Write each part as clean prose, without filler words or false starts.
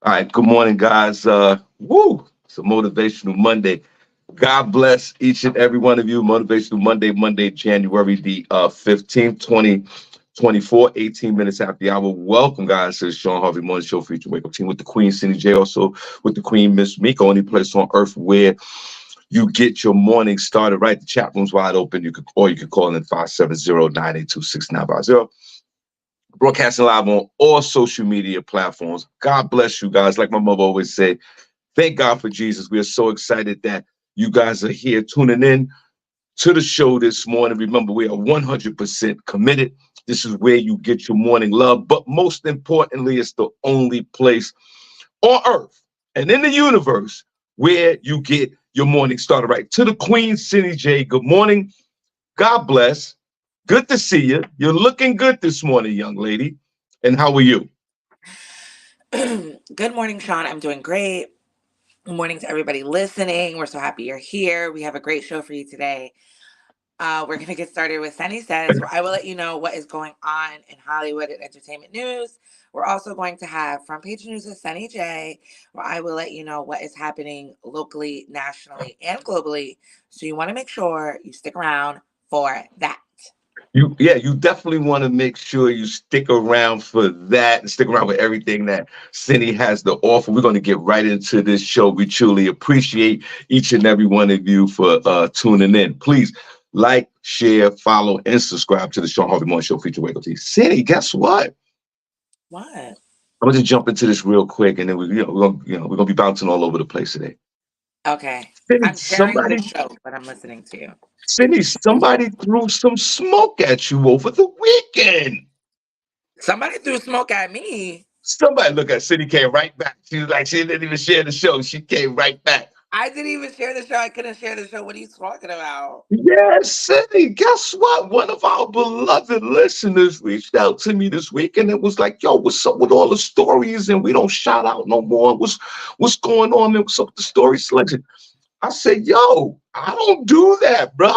All right, good morning, guys. It's a motivational Monday. God bless each and every one of you. Motivational Monday, January the 15th, 2024, 18 minutes after the hour. Welcome, guys, to the Shawn Harvey Morning Show featuring Wake Up Team with the Queen, SennyJ, also with the Queen, Miss Miko, only place on earth where you get your morning started right. The chat room's wide open. You could call in 570-982-6950. Broadcasting live on all social media platforms. God bless you guys. Like my mother always said, thank God for Jesus. We are so excited that you guys are here tuning in to the show this morning. Remember, we are 100% committed. This is where you get your morning love. But most importantly, it's the only place on earth and in the universe where you get your morning started right. To the Queen, SennyJ, good morning. God bless. Good to see you. You're looking good this morning, young lady. And how are you? Good morning, Sean. I'm doing great. Good morning to everybody listening. We're so happy you're here. We have a great show for you today. We're going to get started with Senny Says, where I will let you know what is going on in Hollywood and entertainment news. We're also going to have Front Page News with Senny J, where I will let you know what is happening locally, nationally, and globally. So you want to make sure you stick around for that. You definitely want to make sure you stick around for that and stick around with everything that Cindy has to offer. We're going to get right into this show. We truly appreciate each and every one of you for tuning in. Please like, share, follow, and subscribe to the Shawn Harvey Morning Show feature Wake Up Tea. Cindy, guess what? What? I'm gonna just jump into this real quick, and then we're gonna be bouncing all over the place today. Okay. Cindy, I'm sharing the somebody, show, but I'm listening to you. somebody threw some smoke at you over the weekend. Somebody threw smoke at me. Somebody look at Cindy came right back. She was like, she didn't even share the show. She came right back. I didn't even share the show. I couldn't share the show. What are you talking about? Yes, Cindy, guess what? One of our beloved listeners reached out to me this week and it was like, yo, what's up with all the stories? And we don't shout out no more. What's going on? And what's up with the story selection? I said, yo, I don't do that, bro.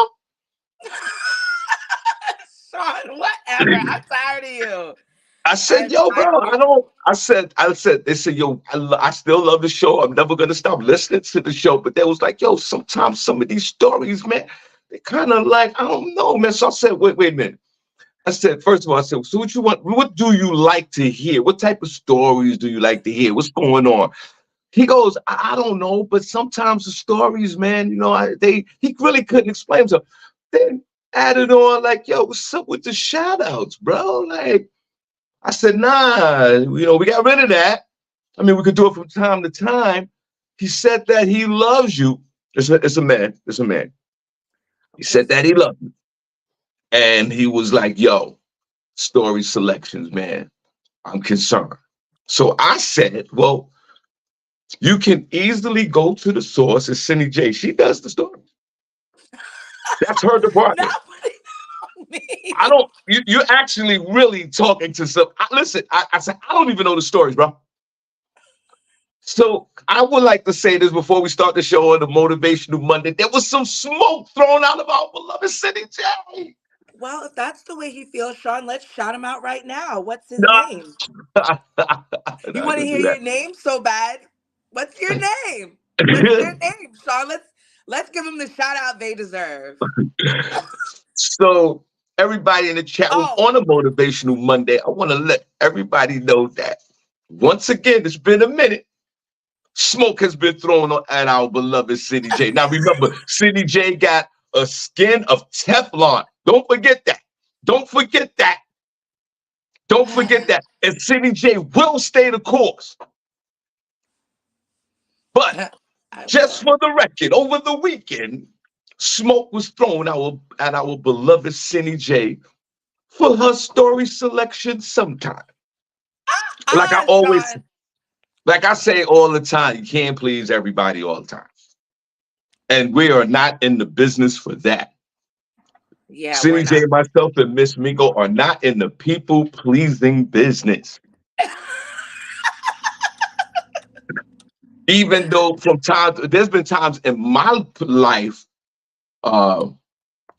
Sean, whatever. I'm tired of you. I said, I'm yo, tired bro, of I you. don't. They said, yo, I still love the show. I'm never gonna stop listening to the show. But they was like, yo, sometimes some of these stories, man, they kind of like, I don't know, man. So I said, wait a minute. I said, first of all, I said, so what you want? What do you like to hear? What type of stories do you like to hear? What's going on? He goes, I don't know, but sometimes the stories, man, he really couldn't explain himself. Then added on, like, yo, what's up with the shout outs, bro? Like, I said, nah, we got rid of that. I mean, we could do it from time to time. He said that he loves you. It's a man. It's a man. He said that he loved you. And he was like, yo, story selections, man. I'm concerned. So I said, well, you can easily go to the source. It's Cindy J. She does the story. That's her department. Nobody I me. don't, you're actually really talking to some. Listen, I said, I don't even know the stories, bro. So I would like to say this before we start the show on the Motivational Monday. There was some smoke thrown out of our beloved City J. Well, if that's the way he feels, Sean, let's shout him out right now. What's his No, name? I'm You not want to gonna hear do your name so bad? What's your name? What's your that. name, Sean? Let's give him the shout out they deserve. So everybody in the chat room Oh, on a Motivational Monday, I want to let everybody know that once again, it's been a minute. Smoke has been thrown at our beloved City J. Now remember, City J got a skin of Teflon. Don't forget that. Don't forget that. Don't forget that. And City J will stay the course. But I just will. for the record, over the weekend, smoke was thrown at our beloved City J for her story selection sometime. Like I always, Sean. like I say all the time, you can't please everybody all the time. And we are not in the business for that. Yeah, we're Cindy J, not. myself, and Miss Miko are not in the people pleasing business. Even though there's been times in my life uh,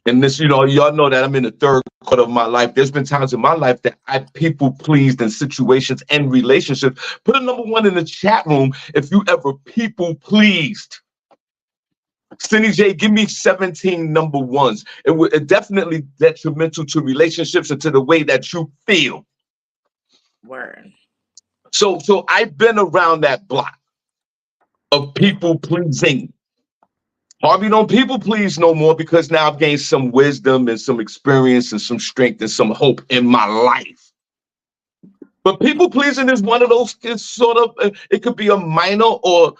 And this, y'all know that I'm in the third quarter of my life. There's been times in my life that I people pleased in situations and relationships. Put a number one in the chat room if you ever people pleased. SennyJ, give me 17 number ones. It definitely detrimental to relationships and to the way that you feel. Word. So I've been around that block of people pleasing. Harvey don't people please no more because now I've gained some wisdom and some experience and some strength and some hope in my life. But people pleasing is one of those. It's sort of it could be a minor or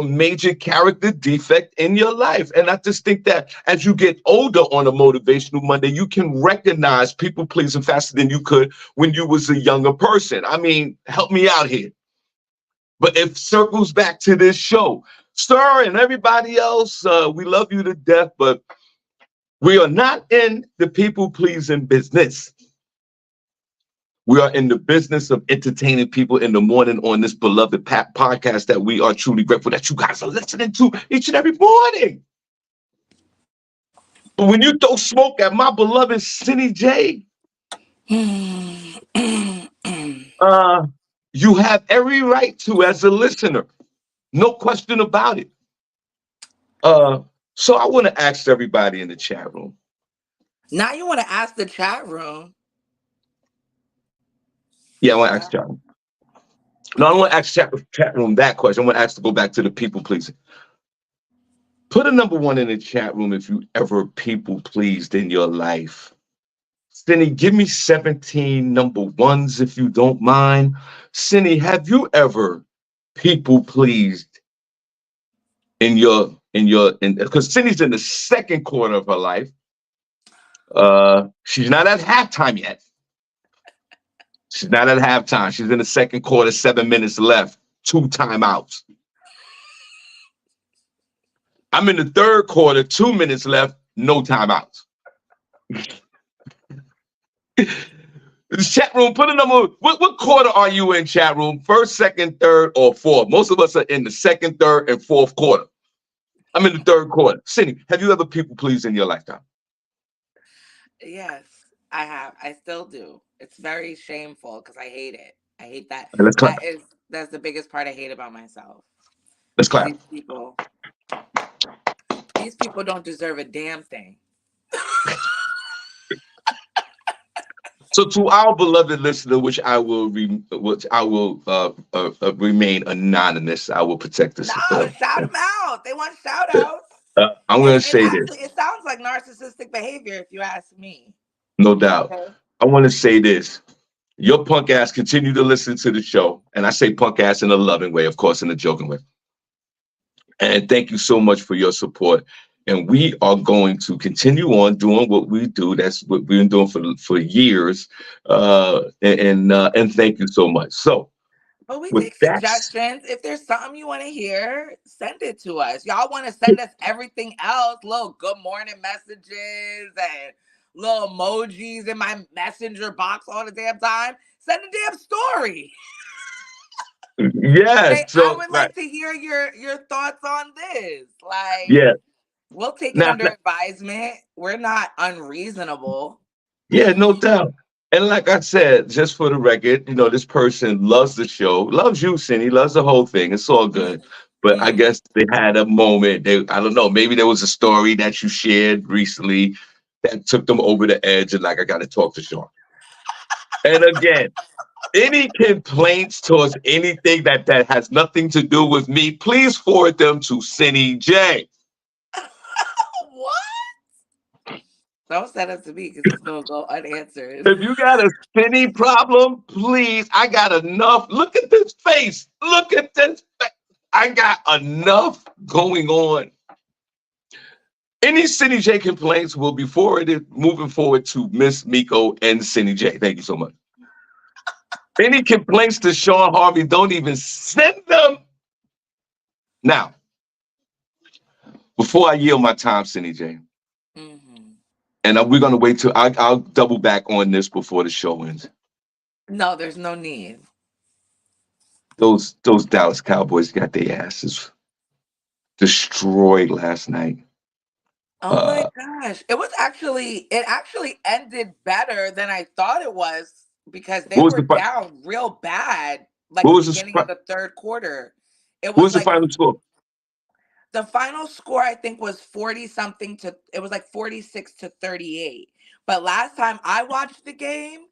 major character defect in your life. And I just think that as you get older on a motivational Monday, you can recognize people pleasing faster than you could when you was a younger person. I mean, help me out here. But it circles back to this show. Sir and everybody else, we love you to death, but we are not in the people-pleasing business. We are in the business of entertaining people in the morning on this beloved podcast that we are truly grateful that you guys are listening to each and every morning. But when you throw smoke at my beloved SennyJ, you have every right to as a listener. No question about it. So I want to ask everybody in the chat room. Now you want to ask the chat room? Yeah, I want to ask chat room. No, I don't want to ask chat room that question. I want to ask to go back to the people pleasing. Put a number one in the chat room if you ever people pleased in your life. Cindy, give me 17 number ones if you don't mind. Cindy, have you ever people pleased in because Cindy's in the second quarter of her life. She's not at halftime yet. She's not at halftime. She's in the second quarter, 7 minutes left, 2 timeouts. I'm in the third quarter, 2 minutes left, no timeouts. Chat room, put a number. What quarter are you in, chat room? First, second, third, or fourth? Most of us are in the second, third, and fourth quarter. I'm in the third quarter. Cindy, have you ever people pleased in your lifetime? Yes, I have. I still do. It's very shameful because I hate it. I hate that. Let's clap. That's the biggest part I hate about myself. Let's clap. These people don't deserve a damn thing. So to our beloved listener, which I will remain anonymous. I will protect this. No, shout them out. They want shout outs. I'm going to say this. It sounds like narcissistic behavior, if you ask me. No doubt. Okay. I want to say this. Your punk ass continue to listen to the show. And I say punk ass in a loving way, of course, in a joking way. And thank you so much for your support. And we are going to continue on doing what we do. That's what we've been doing for years. And thank you so much. So, but we take suggestions. If there's something you want to hear, send it to us. Y'all want to send us everything else, little good morning messages and little emojis in my messenger box all the damn time. Send a damn story. Yes. I would like to hear your thoughts on this. We'll take it under advisement. We're not unreasonable. Yeah, no doubt. And like I said, just for the record, this person loves the show, loves you, Cindy, loves the whole thing. It's all good. But I guess they had a moment. I don't know. Maybe there was a story that you shared recently that took them over the edge. And I got to talk to Shawn. And again, any complaints towards anything that has nothing to do with me, please forward them to SennyJ. What? Don't send it to me because it's going to go unanswered. If you got a Cindy problem, please, I got enough. Look at this face. Look at this face. I got enough going on. Any SennyJ complaints will be forwarded, moving forward to Miss Miko and SennyJ. Thank you so much. Any complaints to Shawn Harvey, don't even send them. Now, before I yield my time, SennyJ, and we're going to wait till I'll double back on this before the show ends. No, there's no need. Those Dallas Cowboys got their asses destroyed last night. Oh my Uh, gosh. It actually ended better than I thought it was because they what was were the fi- down real bad like what the was beginning of the third quarter. It what was was the like final score? the final score I think was 40 something to it was like 46 to 38. But last time I watched the game,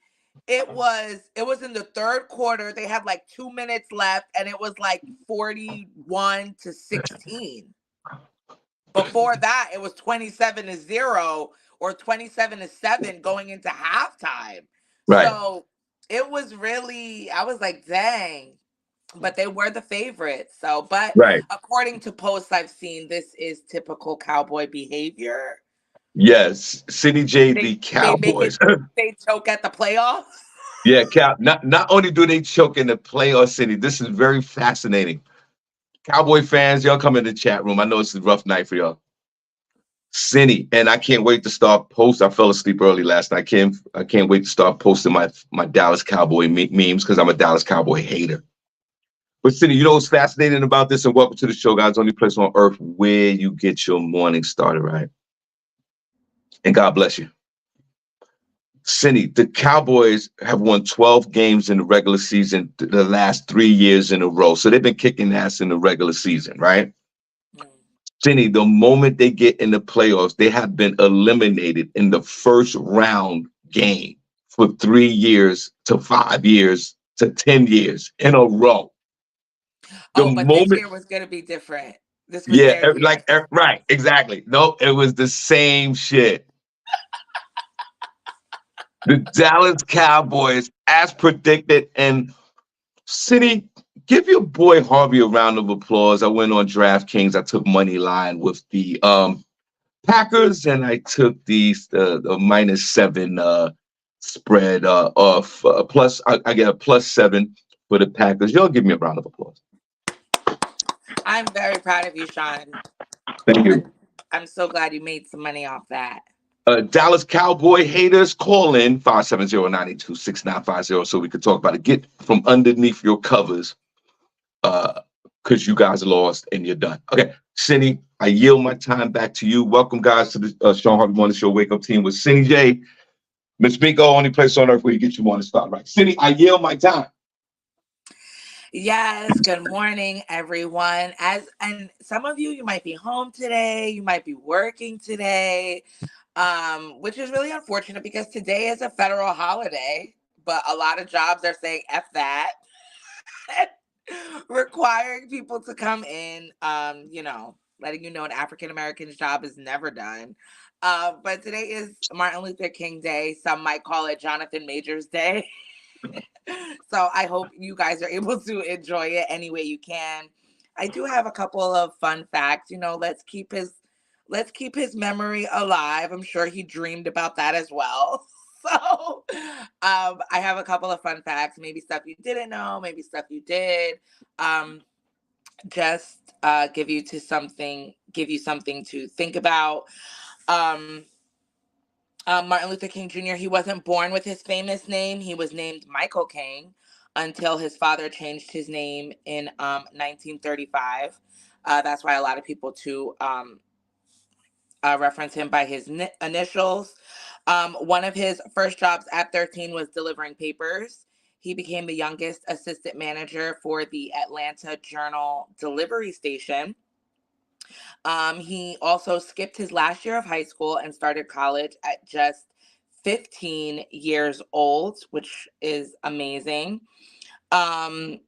it was in the third quarter. They had like 2 minutes left and it was like 41 to 16. Before that, it was 27 to 0 or 27 to 7 going into halftime. Right, So it was really, I was like, dang. But they were the favorites. So, but right. according to posts I've seen, this is typical cowboy behavior. Yes, SennyJ, They the they make it Cowboys. they choke at the playoffs. Yeah, not only do they choke in the playoff city, this is very fascinating. Cowboy fans, y'all come in the chat room. I know it's a rough night for y'all. Cindy, and I can't wait to start post. I fell asleep early last night. I can't wait to start posting my Dallas Cowboy memes because I'm a Dallas Cowboy hater. But Cindy, you know what's fascinating about this? And welcome to the show, guys. Only place on earth where you get your morning started, right? And God bless you. Cindy, the Cowboys have won 12 games in the regular season the last 3 years in a row. So they've been kicking ass in the regular season, right? Mm. Cindy, the moment they get in the playoffs, they have been eliminated in the first round game for 3 years to 5 years to 10 years in a row. The Oh, but this moment, year was gonna be different. This was yeah, their year. right, exactly. No, it was the same shit. The Dallas Cowboys, as predicted, and City, give your boy Harvey a round of applause. I went on DraftKings. I took money line with the Packers, and I took the -7 spread off plus. I get a +7 for the Packers. Y'all give me a round of applause. I'm very proud of you, Sean. Thank you. I'm I'm so glad you made some money off that. Dallas Cowboy haters, call in 570-982-6950 so we could talk about it. Get from underneath your covers because you guys lost and you're done. Okay, Cindy, I yield my time back to you. Welcome, guys, to the Shawn Harvey Morning Show Wake Up Team with SennyJ. Miss Miko, only place on earth where you get your morning start right. Cindy, I yield my time. Yes, good morning, everyone. As and some of you might be home today, you might be working today, which is really unfortunate because today is a federal holiday, but a lot of jobs are saying F that, requiring people to come in, letting you know an African American's job is never done. But today is Martin Luther King Day. Some might call it Jonathan Majors Day. So I hope you guys are able to enjoy it any way you can. I do have a couple of fun facts. Let's keep his memory alive. I'm sure he dreamed about that as well. So I have a couple of fun facts, maybe stuff you didn't know, maybe stuff you did. Um, just give you something to think about. Um, Martin Luther King Jr., he wasn't born with his famous name. He was named Michael King until his father changed his name in 1935. That's why a lot of people too reference him by his initials. One of his first jobs at 13 was delivering papers. He became the youngest assistant manager for the Atlanta Journal delivery station. He also skipped his last year of high school and started college at just 15 years old, which is amazing.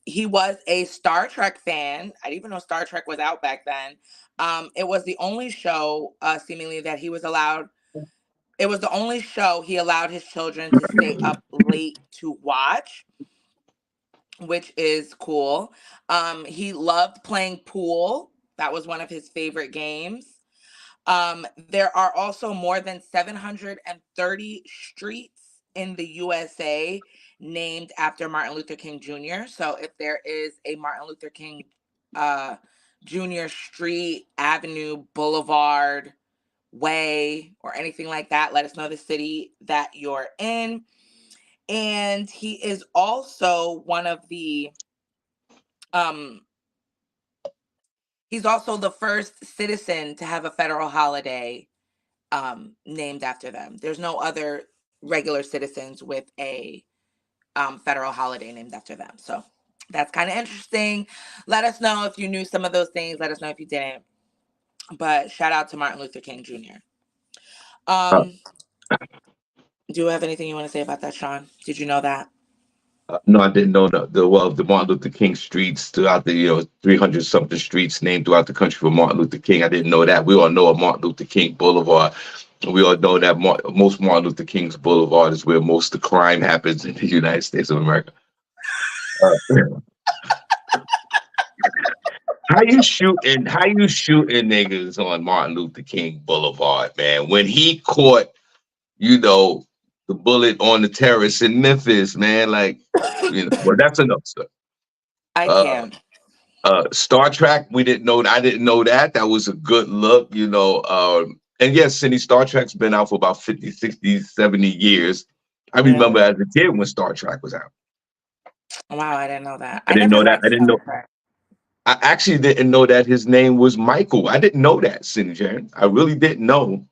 He was a Star Trek fan. I didn't even know Star Trek was out back then. It was the only show, seemingly, that he was allowed. It was the only show he allowed his children to stay up late to watch, which is cool. He loved playing pool. That was one of his favorite games. There are also more than 730 streets in the USA named after Martin Luther King Jr. So if there is a Martin Luther King uh, Jr. Street, Avenue, Boulevard, Way, or anything like that, let us know the city that you're in. And he is also um, he's also the first citizen to have a federal holiday named after them. There's no other regular citizens with a federal holiday named after them. So that's kind of interesting. Let us know if you knew some of those things. Let us know if you didn't. But shout out to Martin Luther King Jr. Uh, Um, do you have anything you want to say about that, Sean? Did you know that? no, I didn't know the Martin Luther King streets throughout the 300 something streets named throughout the country for Martin Luther King. I didn't know that. We all know of Martin Luther King Boulevard. We all know that most Martin Luther King's Boulevard is where most of the crime happens in the United States of America. Uh, how you shooting niggas on Martin Luther King Boulevard, man? When he caught, you know, the bullet on the terrace in Memphis, man, like, well, that's enough stuff. I Uh, can't. Star Trek, we didn't know. I didn't know that. That was a good look, you know. And yes, Cindy, Star Trek's been out for about 50, 60, 70 years. I remember Really? as a kid when Star Trek was out. Wow, I didn't know that. I I didn't never know that. liked Star Trek. I actually didn't know that his name was Michael. I didn't know that, SennyJ. I really didn't know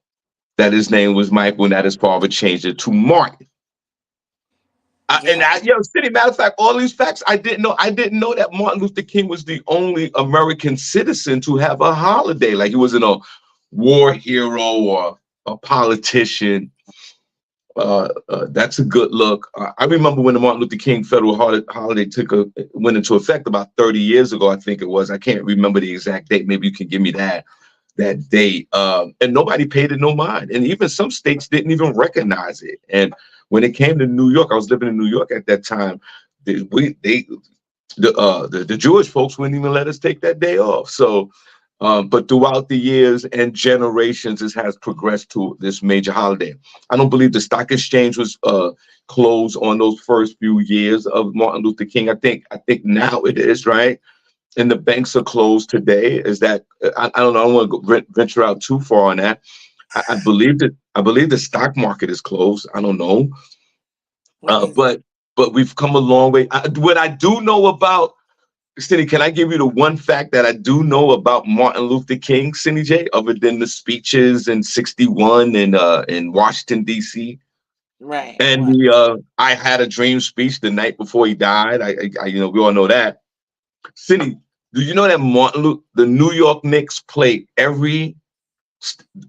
that his name was Michael and that his father changed it to Martin. Yeah. City. Matter of fact, all these facts I didn't know. I didn't know that Martin Luther King was the only American citizen to have a holiday. Like he wasn't a war hero or a politician. That's a good look. I remember when the Martin Luther King federal holiday went into effect about 30 years ago. I think it was. I can't remember the exact date. Maybe you can give me that date. And nobody paid it no mind. And even some states didn't even recognize it. And when it came to New York, I was living in New York at that time. The Jewish folks wouldn't even let us take that day off. So, but throughout the years and generations, this has progressed to this major holiday. I don't believe the stock exchange was closed on those first few years of Martin Luther King. I think now it is, right, and the banks are closed today. Is that I don't know. I don't want to venture out too far on that. I believe the stock market is closed. I don't know, Let me. but we've come a long way. What I do know about Cindy, can I give you the one fact that I do know about Martin Luther King, Cindy J, other than the speeches in '61 and in Washington D.C. Right. and What? the "I Had a Dream" speech the night before he died? We all know that. Cindy, do you know that the New York Knicks play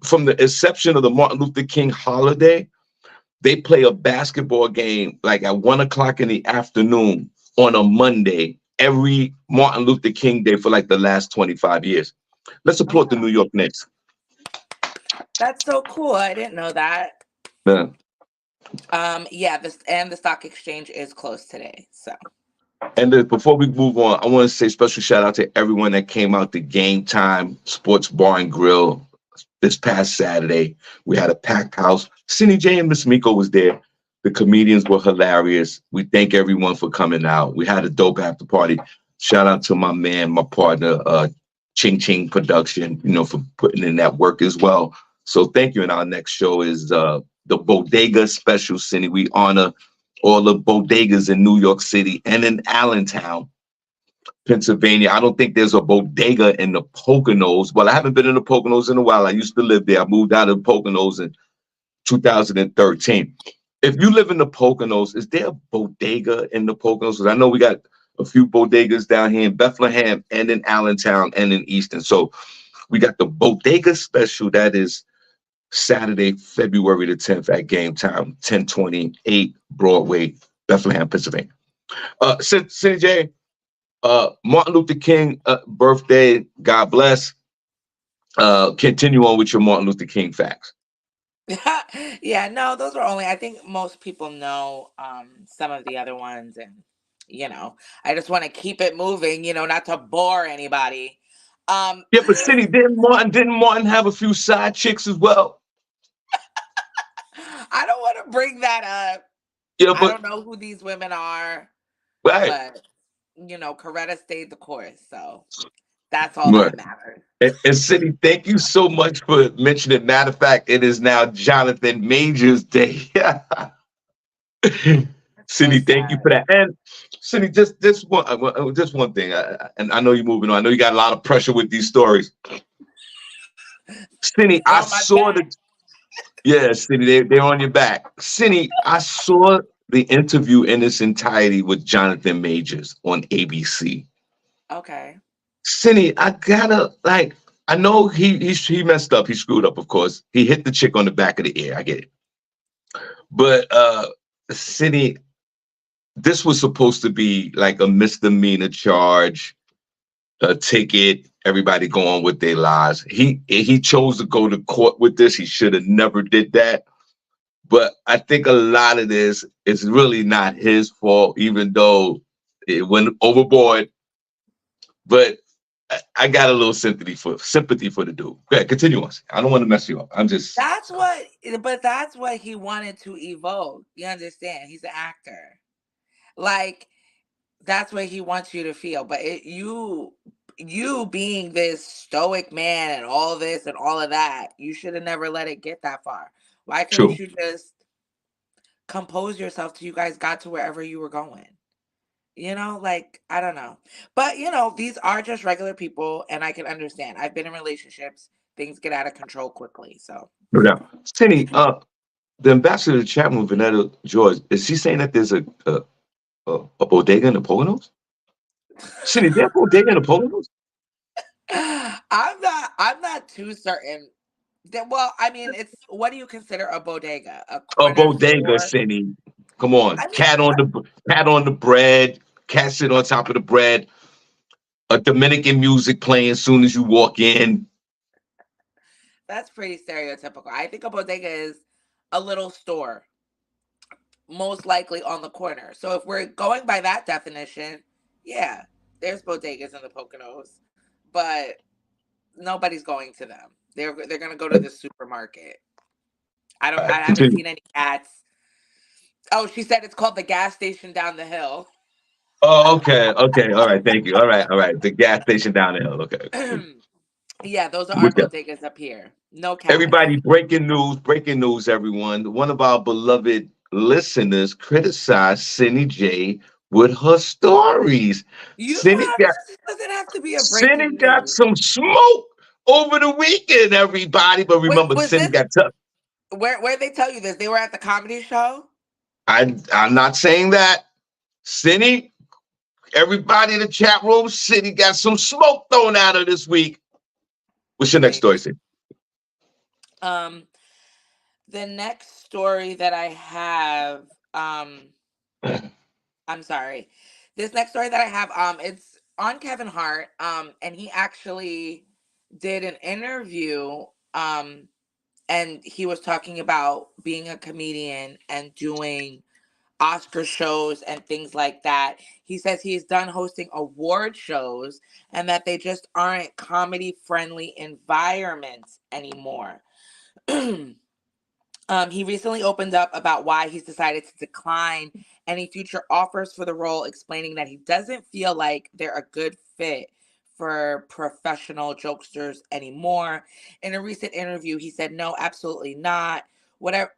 from the inception of the Martin Luther King holiday? They play a basketball game like at 1 o'clock in the afternoon on a Monday every Martin Luther King Day for like the last 25 years. Let's Oh, support the New wow. York Knicks. That's so cool. I didn't know that. Yeah. Yeah, the stock exchange is closed today. So And before we move on, I want to say special shout out to everyone that came out to Game Time Sports Bar and Grill this past Saturday. We had a packed house. Cindy J and Miss Miko was there. The comedians were hilarious. We thank everyone for coming out. We had a dope after party. Shout out to my man, my partner, Ching Ching Production, for putting in that work as well. So thank you. And our next show is the Bodega Special, Cindy. We honor all the bodegas in New York City and in Allentown, Pennsylvania. I don't think there's a bodega in the Poconos. Well, I haven't been in the Poconos in a while. I used to live there. I moved out of the Poconos in 2013. If you live in the Poconos, is there a bodega in the Poconos? Because I know we got a few bodegas down here in Bethlehem and in Allentown and in Easton. So we got the Bodega Special. That is Saturday, February the 10th at Game Time, 1028 Broadway, Bethlehem, Pennsylvania. Cindy J, Martin Luther King birthday, God bless. Continue on with your Martin Luther King facts. yeah, no, those are only. I think most people know some of the other ones, and I just want to keep it moving. Not to bore anybody. Yeah, but Cindy, didn't Martin have a few side chicks as well? I don't want to bring that up. Yeah, I but don't know who these women are, right, but Coretta stayed the course, so that's all right. that matters. And Cindy, thank you so much for mentioning. Matter of fact, it is now Jonathan Major's day. It's so Cindy, thank you sad. for that. And Cindy, just one thing, and I know you're moving on. I know you got a lot of pressure with these stories. Cindy, Get on my back. Yeah, Cindy, they're on your back. Cindy, I saw the interview in its entirety with Jonathan Majors on ABC. Okay. Cindy, I gotta like. I know he messed up. He screwed up, of course. He hit the chick on the back of the ear. I get it. But Cindy, this was supposed to be like a misdemeanor charge, a ticket. Everybody go on with their lives. He chose to go to court with this. He should have never did that. But I think a lot of this is really not his fault, even though it went overboard. But I got a little sympathy for the dude. Go ahead, continue on. I don't want to mess you up. I'm just That's what, but that's what he wanted to evoke. You understand? He's an actor. Like, that's what he wants you to feel. But you being this stoic man and all this and all of that, you should have never let it get that far. Why couldn't true. you just compose yourself till you guys got to wherever you were going? Like, I don't know. But, these are just regular people and I can understand. I've been in relationships, things get out of control quickly. So, No doubt. Cindy, the ambassador to Chapman, Vanetta George, is she saying that there's a bodega in the Poconos? Cindy, there's a bodega in the Poconos? I'm not too certain. Well, I mean, it's what do you consider a bodega? A A corner bodega, store? Cindy. Come on. I mean, Cat on the bread. Cat sit on top of the bread. A Dominican music playing as soon as you walk in. that's pretty stereotypical. I think a bodega is a little store, most likely on the corner. So if we're going by that definition, yeah, there's bodegas in the Poconos, but nobody's going to them. They're gonna go to the supermarket. All I right, haven't continue. seen any cats. Oh, she said it's called the gas station down the hill. Oh, okay, okay, all right, thank you. All right. The gas station down the hill. Okay, Yeah, those are our with that. bodegas up here. No cats. Everybody, breaking news, everyone. One of our beloved listeners criticized Cindy J with her stories. You Cindy don't have got to. It doesn't have to be a Cindy breaking got news. some smoke over the weekend, everybody. But Wait, remember, was Cindy this got tough. where they tell you this? They were at the comedy show. I'm not saying that. Cindy, everybody in the chat room, Cindy got some smoke thrown at her this week. What's your next Great. story, Cindy? Um, the next story that I have, I'm sorry. This next story that I have, it's on Kevin Hart, and he actually did an interview, and he was talking about being a comedian and doing Oscar shows and things like that. He says he's done hosting award shows and that they just aren't comedy friendly environments anymore. He recently opened up about why he's decided to decline any future offers for the role, explaining that he doesn't feel like they're a good fit for professional jokesters anymore. In a recent interview, he said, "No, absolutely not." Whatever.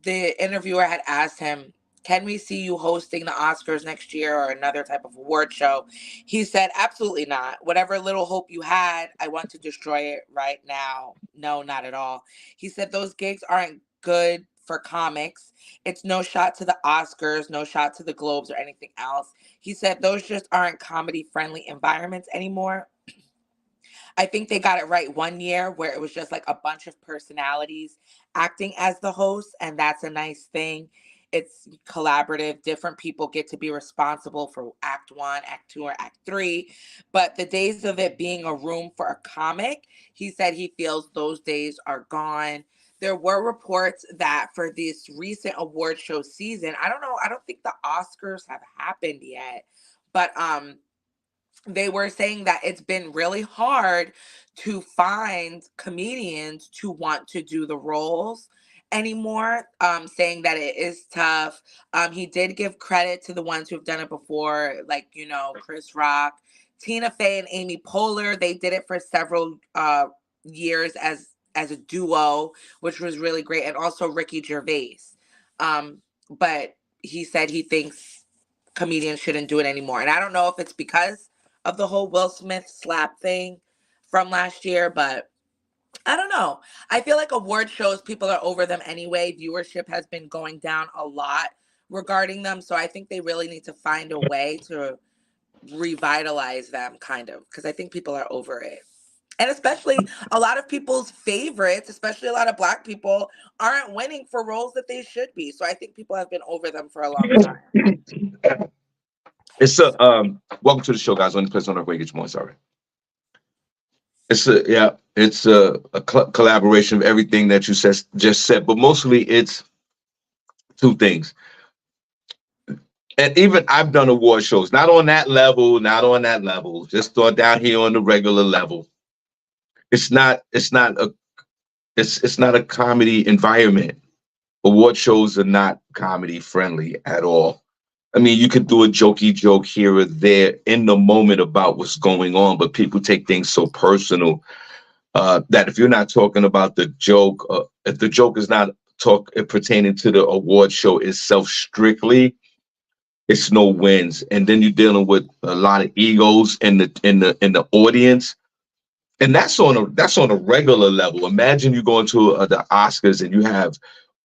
The interviewer had asked him, "Can we see you hosting the Oscars next year or another type of award show?" He said, "Absolutely not. Whatever little hope you had, I want to destroy it right now. No, not at all." He said those gigs aren't good for comics. It's no shot to the Oscars, no shot to the Globes or anything else. He said those just aren't comedy friendly environments anymore. I think they got it right one year where it was just like a bunch of personalities acting as the host, and that's a nice thing. It's collaborative. Different people get to be responsible for act one, act two, or act three. But the days of it being a room for a comic, he said he feels those days are gone. There were reports that for this recent award show season, I don't know, I don't think the Oscars have happened yet, but they were saying that it's been really hard to find comedians to want to do the roles anymore, saying that it is tough. He did give credit to the ones who've done it before, like, Chris Rock, Tina Fey, and Amy Poehler. They did it for several years as a duo, which was really great, and also Ricky Gervais. But he said he thinks comedians shouldn't do it anymore, and I don't know if it's because of the whole Will Smith slap thing from last year, but I don't know. I feel like award shows, people are over them anyway. Viewership has been going down a lot regarding them. So I think they really need to find a way to revitalize them, kind of, because I think people are over it. And especially a lot of people's favorites, especially a lot of Black people, aren't winning for roles that they should be. So I think people have been over them for a long time. It's a welcome to the show, guys. On the place on our way, get your more. Sorry. It's a collaboration of everything that you just said, but mostly it's two things. And even I've done award shows, not on that level, just on down here on the regular level. It's not it's not a comedy environment. Award shows are not comedy friendly at all. I mean, you could do a jokey joke here or there in the moment about what's going on, but people take things so personal that if you're not talking about the joke, if the joke is not pertaining to the award show itself strictly, it's no wins. And then you're dealing with a lot of egos in the audience, and that's on a regular level. Imagine you go into the Oscars and you have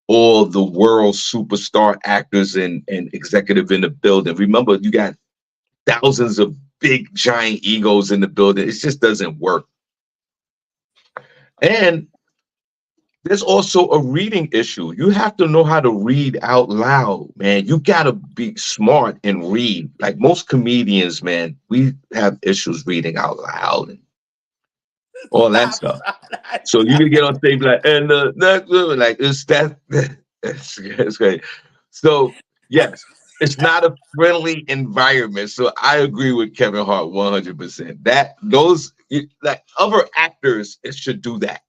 all the world superstar actors and executive in the building. Remember, you got thousands of big giant egos in the building. It just doesn't work. And there's also a reading issue. You have to know how to read out loud, man. You got to be smart and read. Like most comedians, man, we have issues reading out loud and all that Stop, stuff. Sean. So you can get on stage like, and that, like it's that, it's great. So yes, it's not a friendly environment. So I agree with Kevin Hart 100%. Like other actors, it should do that.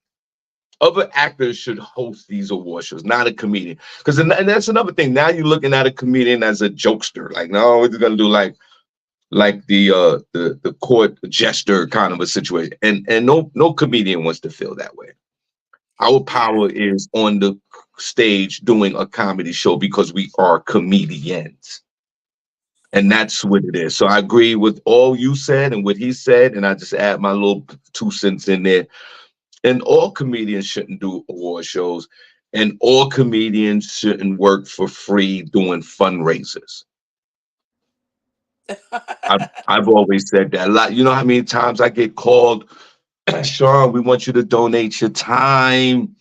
Other actors should host these award shows, not a comedian. Because and that's another thing. Now you're looking at a comedian as a jokester. Like, no, we're gonna do like the court jester kind of a situation. And no comedian wants to feel that way. Our Yeah. power is on the stage doing a comedy show because we are comedians. And Right. that's what it is. So I agree with all you said and what he said, and I just add my little 2 cents in there. And all comedians shouldn't do award shows, and all comedians shouldn't work for free doing fundraisers. I've always said that a lot. You know how many times I get called, Sean, we want you to donate your time,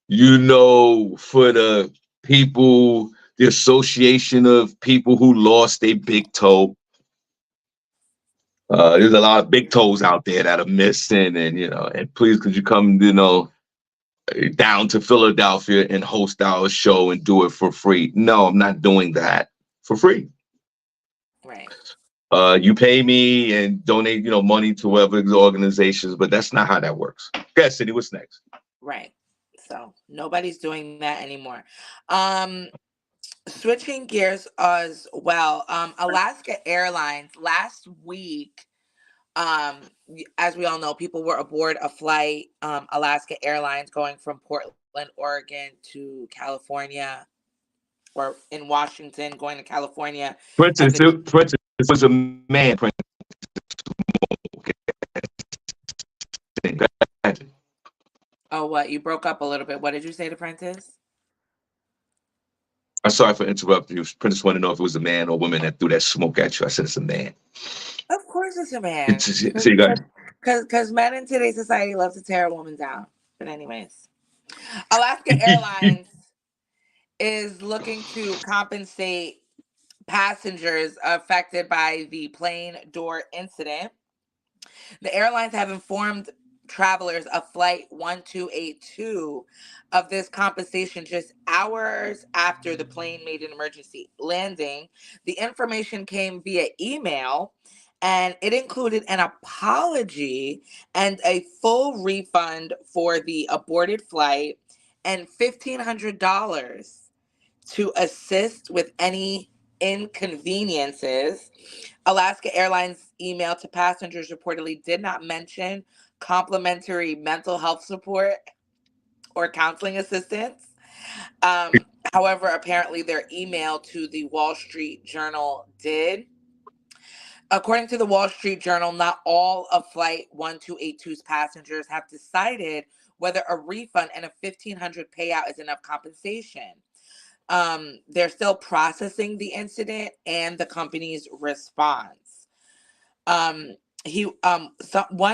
for the people, the association of people who lost a big toe. There's a lot of big toes out there that are missing, and please, could you come, down to Philadelphia and host our show and do it for free? No, I'm not doing that for free. Right. You pay me and donate, money to whatever organizations, but that's not how that works. Okay, Cindy, what's next? Right. So nobody's doing that anymore. Um, Switching gears as well. Alaska Airlines last week, as we all know, people were aboard a flight, Alaska Airlines going from Portland, Oregon to California, or in Washington going to California. And Princess was a man. Princess. oh, what? You broke up a little bit. What did you say to Prentice? I'm sorry for interrupting you. Princess wanted to know if it was a man or woman that threw that smoke at you. I said it's a man. Of course it's a man. So you guys. Because men in today's society love to tear a woman down. But anyways, Alaska Airlines is looking to compensate passengers affected by the plane door incident. The airlines have informed travelers of flight 1282 of this compensation just hours after the plane made an emergency landing. The information came via email, and it included an apology and a full refund for the aborted flight and $1,500 to assist with any inconveniences. Alaska Airlines email to passengers reportedly did not mention complimentary mental health support or counseling assistance. Um, However, apparently their email to the Wall Street Journal did. According to the Wall Street Journal, not all of Flight 1282's passengers have decided whether a refund and a $1,500 payout is enough compensation. They're still processing the incident and the company's response. One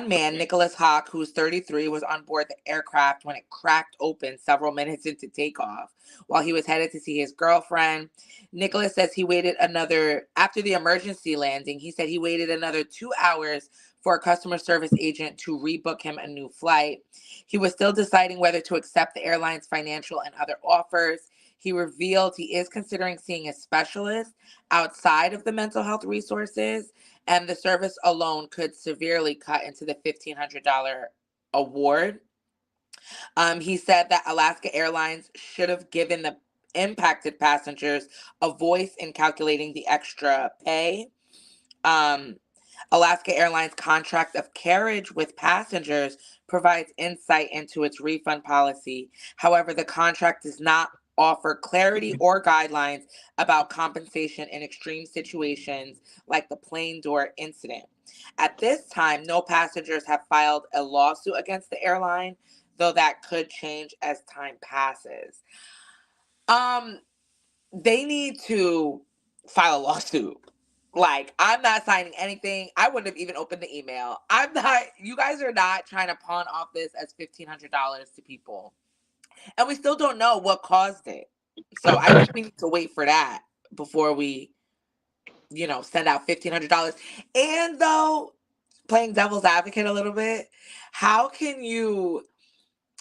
man, Nicholas Hawk, who's 33, was on board the aircraft when it cracked open several minutes into takeoff while he was headed to see his girlfriend. Nicholas says after the emergency landing, he said he waited another 2 hours for a customer service agent to rebook him a new flight. He was still deciding whether to accept the airline's financial and other offers. He revealed he is considering seeing a specialist outside of the mental health resources, and the service alone could severely cut into the $1,500 award. He said that Alaska Airlines should have given the impacted passengers a voice in calculating the extra pay. Alaska Airlines' contract of carriage with passengers provides insight into its refund policy. However, the contract does not offer clarity or guidelines about compensation in extreme situations like the plane door incident. At this time, no passengers have filed a lawsuit against the airline, though that could change as time passes. They need to file a lawsuit. Like, I'm not signing anything. I wouldn't have even opened the email. You guys are not trying to pawn off this as $1,500 to people. And we still don't know what caused it. So I think we need to wait for that before we, send out $1,500. And though, playing devil's advocate a little bit, how can you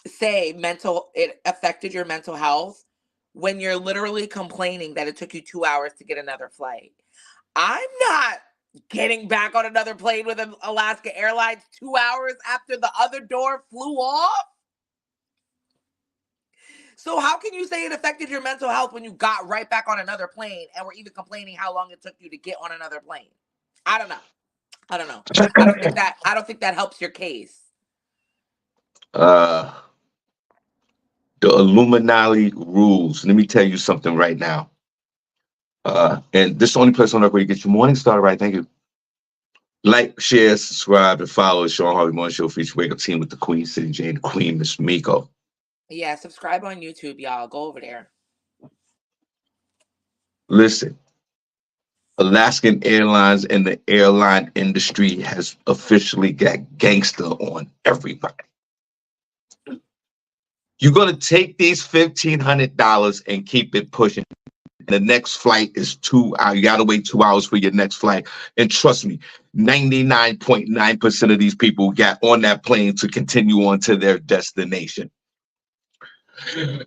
say it affected your mental health when you're literally complaining that it took you 2 hours to get another flight? I'm not getting back on another plane with Alaska Airlines 2 hours after the other door flew off. So how can you say it affected your mental health when you got right back on another plane and were even complaining how long it took you to get on another plane? I don't know. I don't think that helps your case. The Illuminati rules. Let me tell you something right now. And this is the only place on earth where you get your morning started right. Thank you. Like, share, subscribe, and follow the Shawn Harvey Morning Show feature Wake Up Team with the Queen, SennyJ, and the Queen, Miss Miko. Yeah, subscribe on YouTube, y'all. Go over there. Listen, Alaskan Airlines and the airline industry has officially got gangster on everybody. You're going to take these $1,500 and keep it pushing. The next flight is 2 hours. You got to wait 2 hours for your next flight. And trust me, 99.9% of these people got on that plane to continue on to their destination.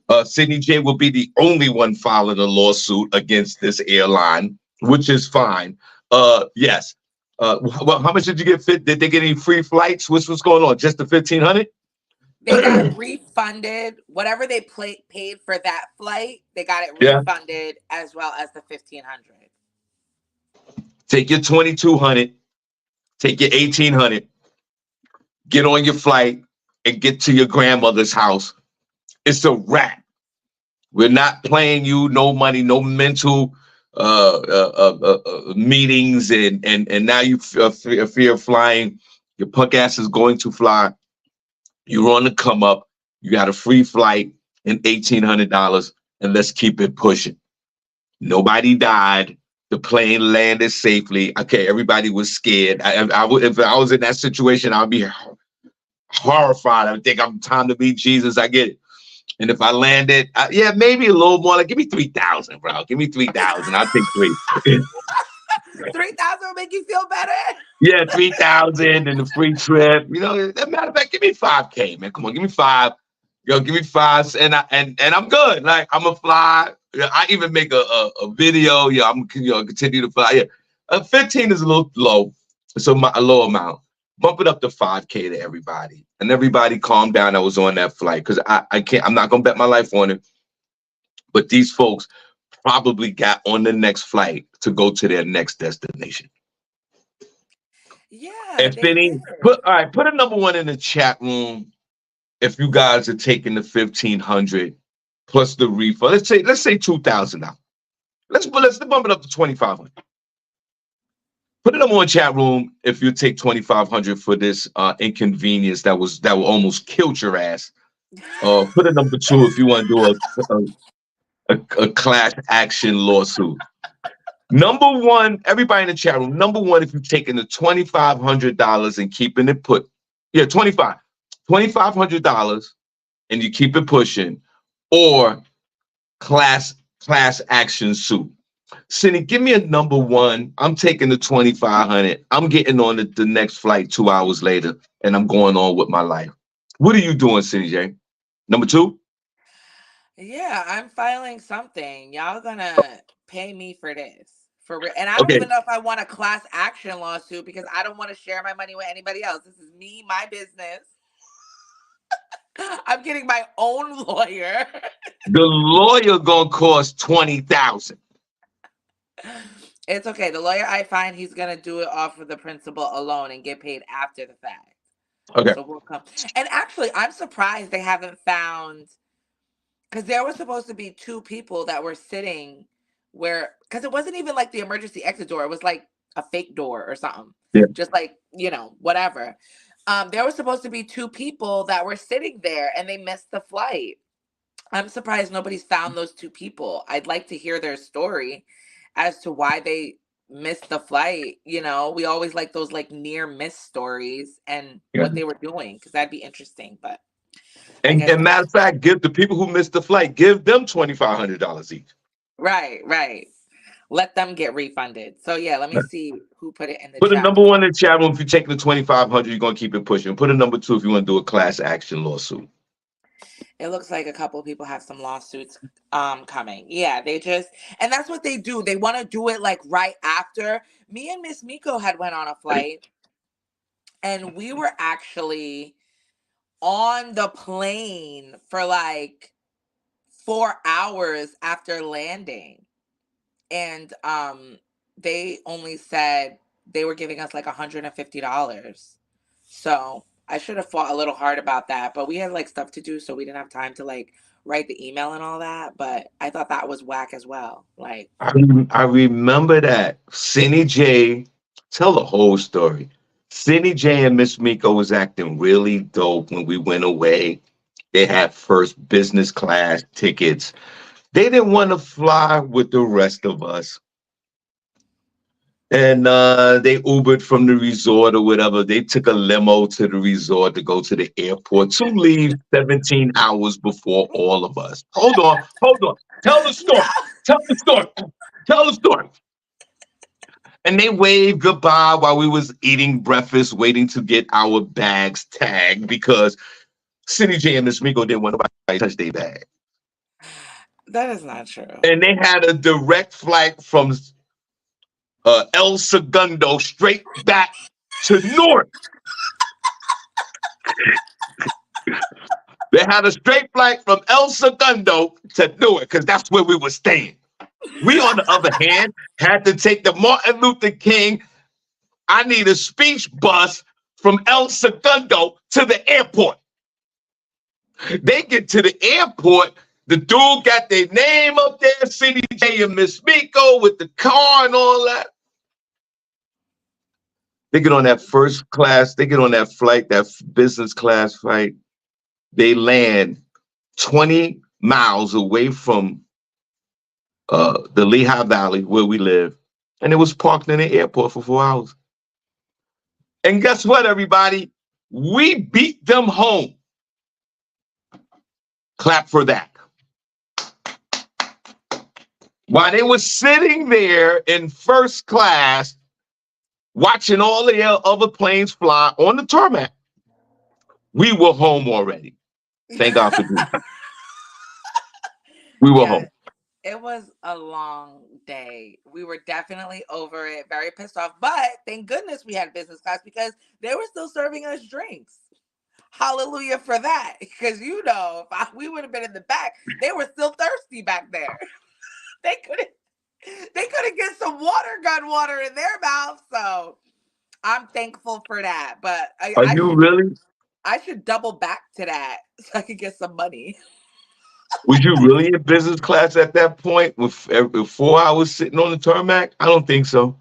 SennyJ will be the only one filing a lawsuit against this airline, which is fine. Yes. Well, how much did you get? Did they get any free flights? What's going on? Just the $1,500? They got refunded. Whatever they paid for that flight, they got it refunded as well as the $1,500. Take your $2,200. Take your $1,800. Get on your flight and get to your grandmother's house. It's a wrap. We're not playing you no money, no mental meetings, and now you fear flying. Your punk ass is going to fly. You're on the come up. You got a free flight and $1,800, and let's keep it pushing. Nobody died. The plane landed safely. Okay, everybody was scared. If I was in that situation, I'd be horrified. I would think I'm time to meet Jesus. I get it. And if I landed, maybe a little more. Like, give me 3,000, bro. Give me 3,000. I'll take 3. 3,000 will make you feel better. Yeah, 3,000 and the free trip. Matter of fact, give me 5K, man. Come on, give me 5. Give me 5, and I'm good. Like, I'm gonna fly. I even make a video. I'm continue to fly. Yeah, 15 is a little low, so a low amount. Bump it up to 5K to everybody, and everybody calm down. I was on that flight because I can't. I'm not gonna bet my life on it. But these folks probably got on the next flight to go to their next destination. Yeah. And Finny, put a number 1 in the chat room if you guys are taking the $1,500 plus the refund. Let's say $2,000. Let's bump it up to $2,500. Put a number one chat room if you take 2,500 for this inconvenience that will almost kill your ass. Put a number two if you want to do a class action lawsuit. Number one, everybody in the chat room. Number one, if you're taking the $2,500 and keeping it put, yeah, $2,500, and you keep it pushing, or class action suit. Cindy, give me a number one. I'm taking the 2,500. I'm getting on the next flight 2 hours later, and I'm going on with my life. What are you doing, SennyJ? Number two? Yeah, I'm filing something. Y'all gonna pay me for this. For real. And I don't Okay. even know if I want a class action lawsuit because I don't want to share my money with anybody else. This is me, my business. I'm getting my own lawyer. The lawyer gonna cost 20,000. It's okay. The lawyer I find, he's gonna do it off of the principal alone and get paid after the fact. Okay. So we'll come. And actually, I'm surprised they haven't found, because there was supposed to be two people that were sitting where, because it wasn't even like the emergency exit door. It was like a fake door or something. Yeah. Just like, whatever. There was supposed to be two people that were sitting there and they missed the flight. I'm surprised nobody's found those two people. I'd like to hear their story as to why they missed the flight. We always like those like near miss stories and Yeah. what they were doing, because that'd be interesting. But I And, guess and matter of fact, give the people who missed the flight, give them $2,500 each. right. Let them get refunded. So yeah, let me see who put it in the Put a chat. number one in the chat room if you're taking the 2,500, you're gonna keep it pushing. Put a number two if you want to do a class action lawsuit. It looks like a couple of people have some lawsuits coming. Yeah, and that's what they do. They want to do it like right after. Me and Miss Miko had went on a flight, and we were actually on the plane for like 4 hours after landing. And they only said they were giving us like $150. So I should have fought a little hard about that, but we had like stuff to do, so we didn't have time to like write the email and all that. But I thought that was whack as well. Like, I remember that. SennyJ, tell the whole story. SennyJ and Miss Miko was acting really dope when we went away. They had first business class tickets. They didn't want to fly with the rest of us. And they Ubered from the resort or whatever. They took a limo to the resort to go to the airport to leave 17 hours before all of us. Hold on. Tell the no. story. Tell the story. Tell the story. And they waved goodbye while we was eating breakfast, waiting to get our bags tagged because SennyJ and Miss Miko didn't want nobody to touch their bag. That is not true. And they had a direct flight from El Segundo straight back to Newark. They had a straight flight from El Segundo to Newark because that's where we were staying. We, on the other hand, had to take the Martin Luther King I need a speech bus from El Segundo to the airport. They get to the airport. The dude got their name up there, SennyJ and Miss Miko with the car and all that. They get on that first class. They get on that flight, that business class flight. They land 20 miles away from the Lehigh Valley where we live. And it was parked in the airport for 4 hours. And guess what, everybody? We beat them home. Clap for that. While they were sitting there in first class, watching all the other planes fly on the tarmac, we were home already. Thank God for doing that. We were home. It was a long day. We were definitely over it, very pissed off. But thank goodness we had business class because they were still serving us drinks. Hallelujah for that. Because if we would have been in the back, they were still thirsty back there. They couldn't get some water in their mouth. So I'm thankful for that. But I should double back to that so I could get some money. Was you really in business class at that point with 4 hours sitting on the tarmac? I don't think so.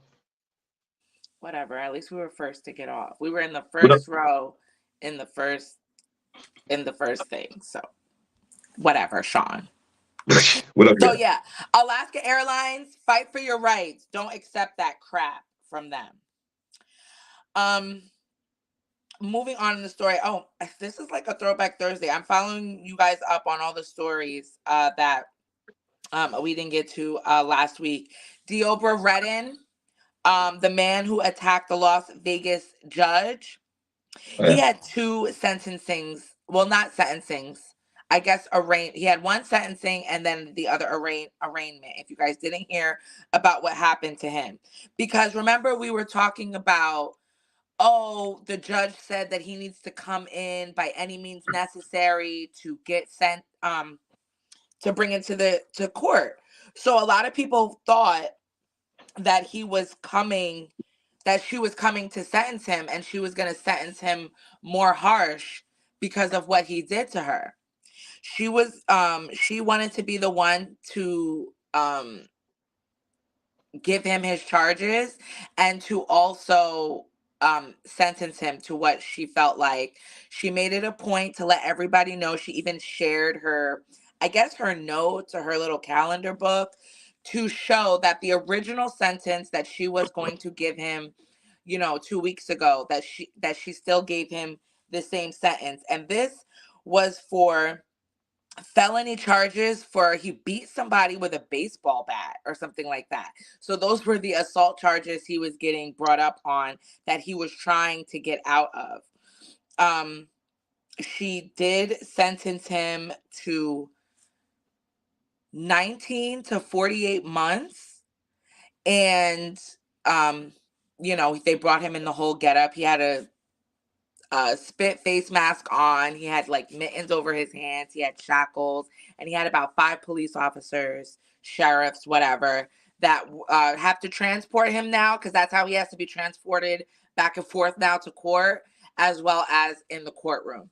Whatever. At least we were first to get off. We were in the What up? first row in the first thing. So whatever, Sean. What up, So yeah? yeah, Alaska Airlines, fight for your rights. Don't accept that crap from them. Um, moving on in the story. Oh, this is like a throwback Thursday. I'm following you guys up on all the stories that we didn't get to last week. Deobra Redden, the man who attacked the Las Vegas judge, Oh, he yeah. had two sentencings. Well, not sentencings. I guess he had one sentencing and then the other arraignment. If you guys didn't hear about what happened to him, because remember we were talking about, oh, the judge said that he needs to come in by any means necessary to get sent to bring it to court. So a lot of people thought that she was coming to sentence him, and she was going to sentence him more harsh because of what he did to her. She wanted to be the one to give him his charges and to also sentence him to what she felt like. She made it a point to let everybody know. She even shared her, I guess, her notes or her little calendar book to show that the original sentence that she was going to give him, 2 weeks ago, that she still gave him the same sentence. And this was for felony charges for he beat somebody with a baseball bat or something like that. So those were the assault charges he was getting brought up on that he was trying to get out of. She did sentence him to 19 to 48 months. And they brought him in the whole getup. He had a spit face mask on. He had like mittens over his hands. He had shackles, and he had about 5 police officers, sheriffs, whatever, that have to transport him now, because that's how he has to be transported back and forth now to court, as well as in the courtroom.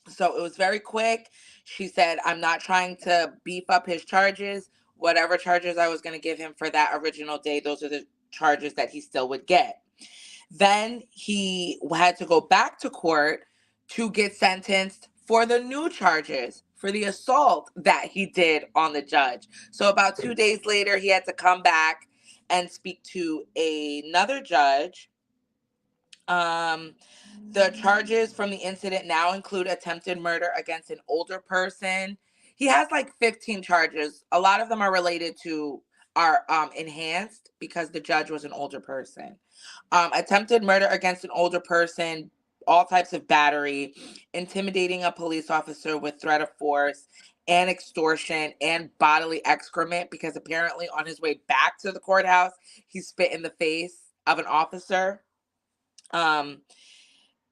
So it was very quick. She said, I'm not trying to beef up his charges. Whatever charges I was going to give him for that original day, those are the charges that he still would get. Then he had to go back to court to get sentenced for the new charges for the assault that he did on the judge. So about 2 days later, he had to come back and speak to another judge. The charges from the incident now include attempted murder against an older person. He has like 15 charges. A lot of them are related to are enhanced because the judge was an older person. Attempted murder against an older person, all types of battery, intimidating a police officer with threat of force, and extortion, and bodily excrement, because apparently on his way back to the courthouse, he spit in the face of an officer. Um,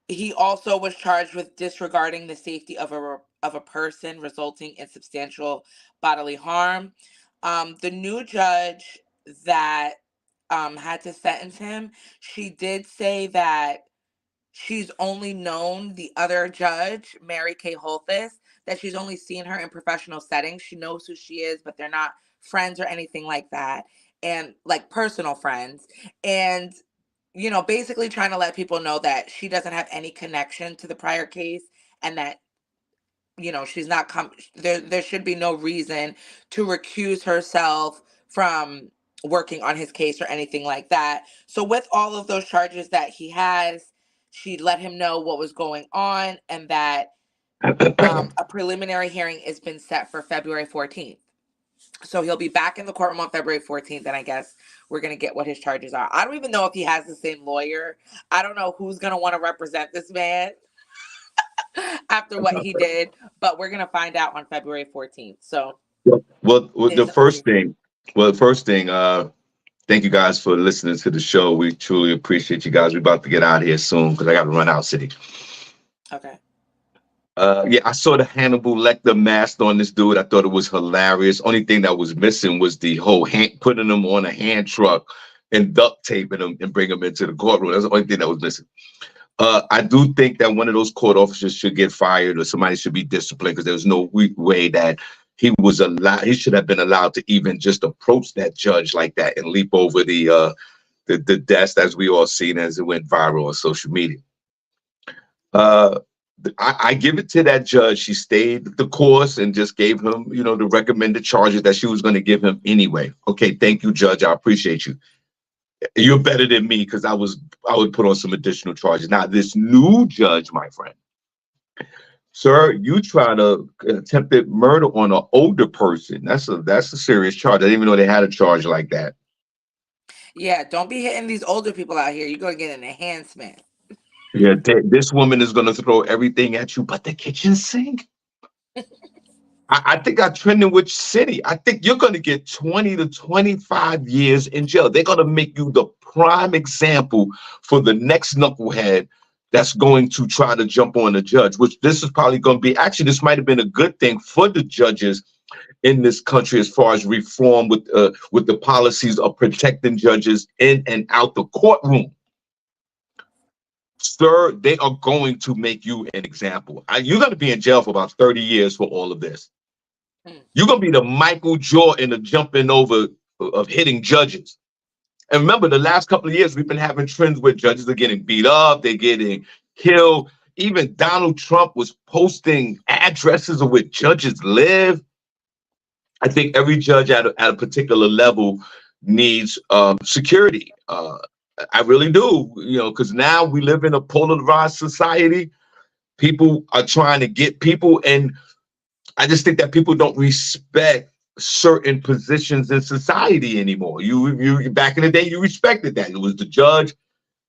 he also was charged with disregarding the safety of a person, resulting in substantial bodily harm. The new judge that had to sentence him, she did say that she's only known the other judge, Mary Kay Holthus, that she's only seen her in professional settings. She knows who she is, but they're not friends or anything like that, and like personal friends. And basically trying to let people know that she doesn't have any connection to the prior case, and that she's not there should be no reason to recuse herself from working on his case or anything like that. So with all of those charges that he has, she let him know what was going on, and that a preliminary hearing has been set for February 14th. So he'll be back in the courtroom on February 14th, and I guess we're going to get what his charges are. I don't even know if he has the same lawyer. I don't know who's going to want to represent this man after what he did, but we're going to find out on February 14th. So Well, there's the update. the first thing, thank you guys for listening to the show. We truly appreciate you guys. We're about to get out of here soon because I got to run out, City. Okay. Yeah, I saw the Hannibal Lecter mask on this dude. I thought it was hilarious. Only thing that was missing was the whole hand, putting him on a hand truck and duct taping him and bring him into the courtroom. That's the only thing that was missing. I do think that one of those court officers should get fired, or somebody should be disciplined, because there was no way that he should have been allowed to even just approach that judge like that and leap over the deaths as we all seen as it went viral on social media. Uh, I give it to that judge. She stayed the course and just gave him, the recommended charges that she was going to give him anyway. Okay, thank you, judge. I appreciate you. You're better than me because I would put on some additional charges. Now, this new judge, my friend, sir, you try to attempted murder on an older person. That's a serious charge. I didn't even know they had a charge like that. Yeah, don't be hitting these older people out here. You're going to get an enhancement. Yeah, this woman is going to throw everything at you, but the kitchen sink. I think I trending which city. I think you're going to get 20 to 25 years in jail. They're going to make you the prime example for the next knucklehead that's going to try to jump on a judge, which this is probably going to be. Actually, this might have been a good thing for the judges in this country as far as reform with the policies of protecting judges in and out the courtroom. Sir, they are going to make you an example. You're going to be in jail for about 30 years for all of this. You're going to be the Michael Jordan of jumping over, of hitting judges. And remember, the last couple of years, we've been having trends where judges are getting beat up, they're getting killed. Even Donald Trump was posting addresses of where judges live. I think every judge at a particular level needs security. I really do, because now we live in a polarized society. People are trying to get people, and I just think that people don't respect certain positions in society anymore. You back in the day, you respected that. It was the judge.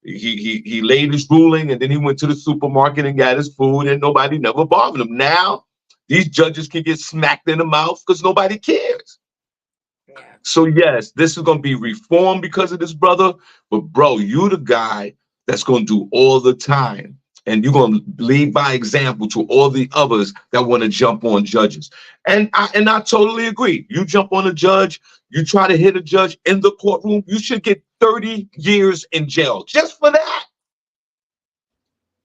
He laid his ruling, and then he went to the supermarket and got his food, and nobody never bothered him. Now these judges can get smacked in the mouth because nobody cares. Yeah. So yes, this is going to be reformed because of this, brother. But bro, you the guy that's going to do all the time. And you're going to lead by example to all the others that want to jump on judges. And I totally agree. You jump on a judge, you try to hit a judge in the courtroom, you should get 30 years in jail just for that.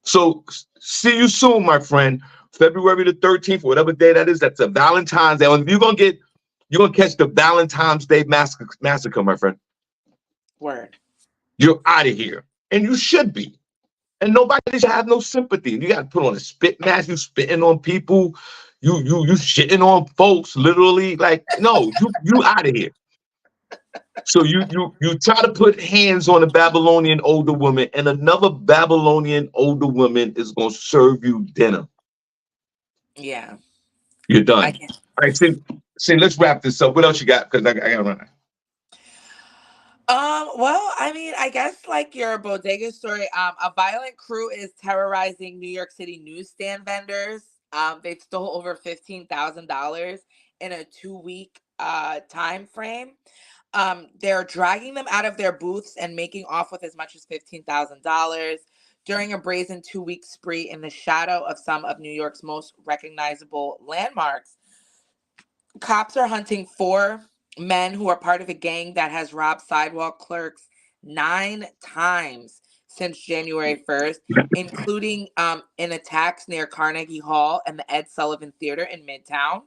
So see you soon, my friend. February the 13th, whatever day that is, that's a Valentine's Day. You're gonna catch the Valentine's Day massacre, my friend. Word. You're out of here. And you should be. And nobody should have no sympathy. You got to put on a spit mask. You spitting on people. You shitting on folks. Literally, like no, you out of here. So you try to put hands on a Babylonian older woman, and another Babylonian older woman is gonna serve you dinner. Yeah. You're I done. can. All right, see, let's wrap this up. What else you got? Because I gotta run. Well, I mean, I guess like your bodega story, a violent crew is terrorizing New York City newsstand vendors. They stole over $15,000 in a 2 week time frame. They're dragging them out of their booths and making off with as much as $15,000 during a brazen 2 week spree in the shadow of some of New York's most recognizable landmarks. Cops are hunting four men who are part of a gang that has robbed sidewalk clerks 9 times since January 1st, including in attacks near Carnegie Hall and the Ed Sullivan Theater in Midtown.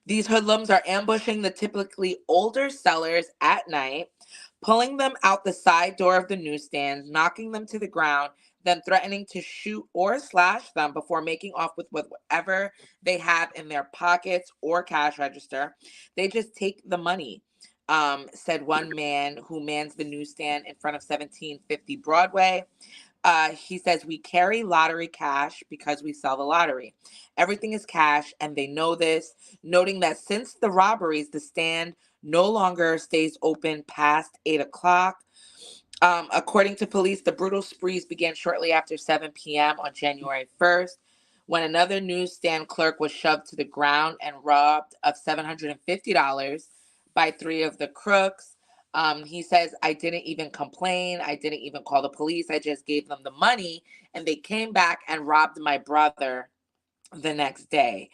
These hoodlums are ambushing the typically older sellers at night, pulling them out the side door of the newsstands, knocking them to the ground, then threatening to shoot or slash them before making off with whatever they have in their pockets or cash register. They just take the money, said one man who mans the newsstand in front of 1750 Broadway. He says, we carry lottery cash because we sell the lottery. Everything is cash, and they know this, noting that since the robberies, the stand no longer stays open past 8 o'clock. According to police, the brutal sprees began shortly after 7 p.m. on January 1st, when another newsstand clerk was shoved to the ground and robbed of $750 by three of the crooks. He says, I didn't even complain. I didn't even call the police. I just gave them the money, and they came back and robbed my brother the next day.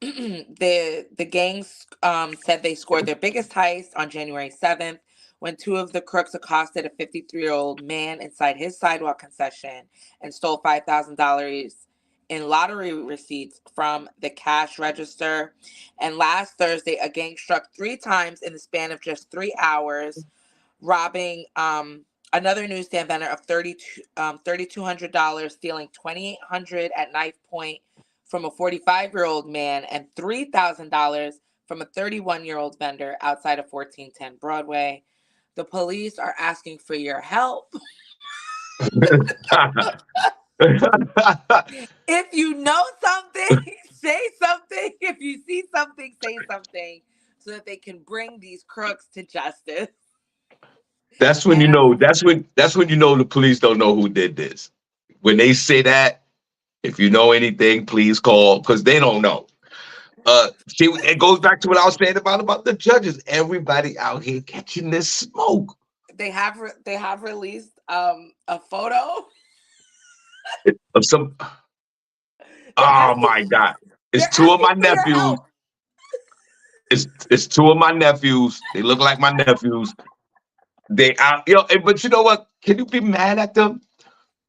The gangs said they scored their biggest heist on January 7th when two of the crooks accosted a 53-year-old man inside his sidewalk concession and stole $5,000 in lottery receipts from the cash register. And last Thursday, a gang struck 3 times in the span of just 3 hours, robbing another newsstand vendor of $3,200, stealing $2,800 at knife point from a 45-year-old man, and $3,000 from a 31-year-old vendor outside of 1410 Broadway. The police are asking for your help. If you know something, say something. If you see something, say something so that they can bring these crooks to justice. That's when you And know. That's when you know the police don't know who did this. When they say that, if you know anything, please call because they don't know. See, it goes back to what I was saying about the judges. Everybody out here catching this smoke they have released a photo. of some. They're Oh asking my God! It's they're two of asking my for your nephews. help. It's two of my nephews. They look like my nephews. They out, but you know what? Can you be mad at them?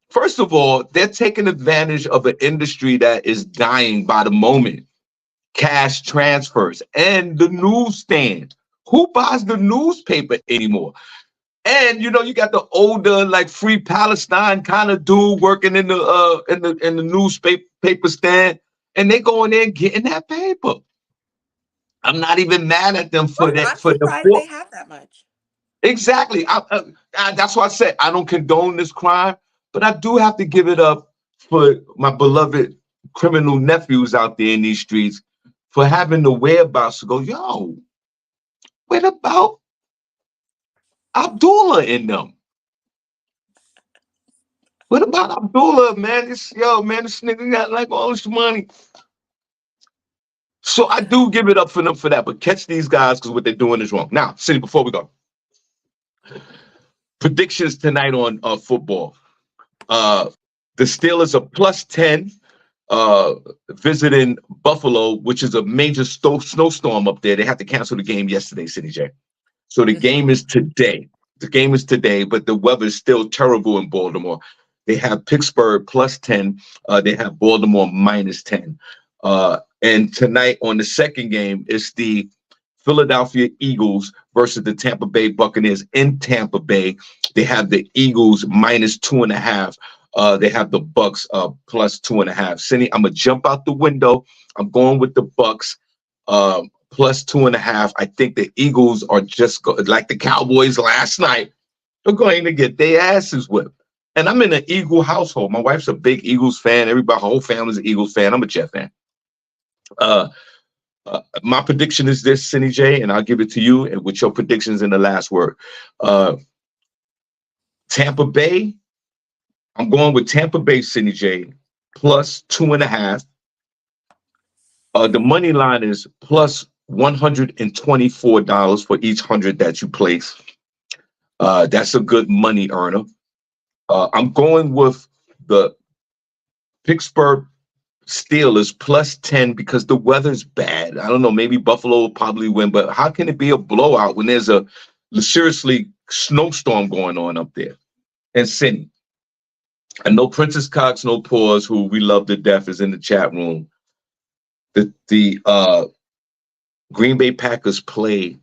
First of all, they're taking advantage of an industry that is dying by the moment. Cash transfers and the newsstand. Who buys the newspaper anymore? And you got the older, like Free Palestine kind of dude working in the newspaper stand, and they go in there and getting that paper. I'm not even mad at them for that I'm for the surprised they book. have that much. Exactly. That's why I said I don't condone this crime, but I do have to give it up for my beloved criminal nephews out there in these streets for having the whereabouts to go, yo, what about Abdullah in them? What about Abdullah, man? This nigga got like all this money. So I do give it up for them for that, but catch these guys because what they're doing is wrong. Now, City, before we go, predictions tonight on football. Uh, the Steelers are +10 uh visiting Buffalo, which is a major snowstorm up there. They had to cancel the game yesterday, SennyJ. So the game is today. The game is today, but the weather is still terrible in Baltimore. They have Pittsburgh +10. They have Baltimore -10. And tonight on the second game, it's the Philadelphia Eagles versus the Tampa Bay Buccaneers in Tampa Bay. They have the Eagles -2.5. They have the Bucks +2.5. Cindy, I'm gonna jump out the window. I'm going with the Bucks +2.5. I think the Eagles are just like the Cowboys last night. They're going to get their asses whipped. And I'm in an Eagle household. My wife's a big Eagles fan. Everybody, her whole family's an Eagles fan. I'm a Jet fan. Uh, my prediction is this, Cindy J, and I'll give it to you. And with your predictions in the last word, uh, Tampa Bay. I'm going with Tampa Bay, Cindy J, +2.5. The money line is plus $124 for each 100 that you place. That's a good money earner. I'm going with the Pittsburgh Steelers +10 because the weather's bad. I don't know, maybe Buffalo will probably win, but how can it be a blowout when there's a seriously snowstorm going on up there? And Cindy, I know Princess Cox, no pause, who we love to death, is in the chat room. The Green Bay Packers play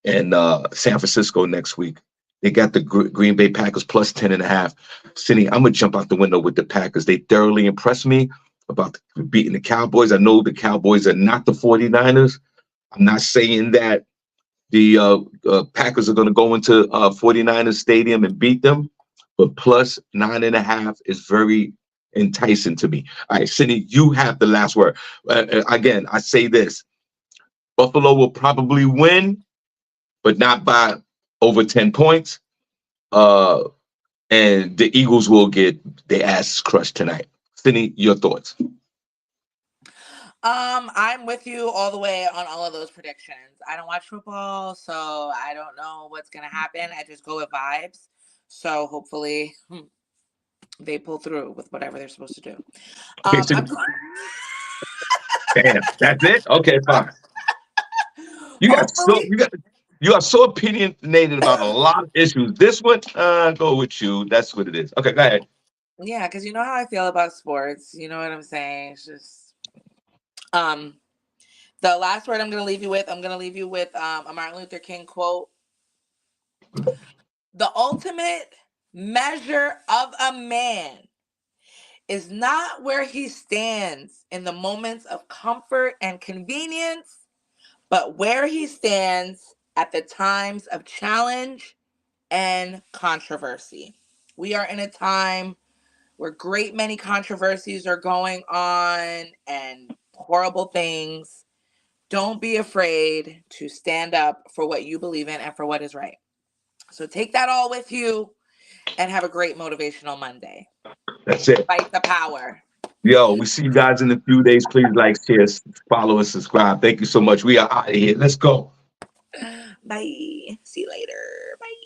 in San Francisco next week. They got the Green Bay Packers +10.5. Cindy, I'm gonna jump out the window with the Packers. They thoroughly impressed me about beating the Cowboys. I know the Cowboys are not the 49ers. I'm not saying that the Packers are going to go into 49ers Stadium and beat them, but +9.5 is very enticing to me. All right, Cindy, you have the last word. Again, I say this: Buffalo will probably win, but not by over 10 points. Uh, and the Eagles will get their asses crushed tonight. Cindy, your thoughts? I'm with you all the way on all of those predictions. I don't watch football, so I don't know what's gonna happen. I just go with vibes. So hopefully they pull through with whatever they're supposed to do. Okay, Cindy. I'm going. Damn, that's it. Okay, fine. You got so Hopefully, you got you are so opinionated about a lot of issues. This one, go with you. That's what it is. Okay, go ahead. yeah, because you know how I feel about sports. You know what I'm saying? It's just um the last word I'm gonna leave you with. I'm gonna leave you with a Martin Luther King quote. The ultimate measure of a man is not where he stands in the moments of comfort and convenience, but where he stands at the times of challenge and controversy. We are in a time where great many controversies are going on and horrible things. Don't be afraid to stand up for what you believe in and for what is right. So take that all with you and have a great Motivational Monday. That's it. Fight the power. Yo, we see you guys in a few days. Please like, share, follow, and subscribe. Thank you so much. We are out of here. Let's go. Bye. See you later. Bye.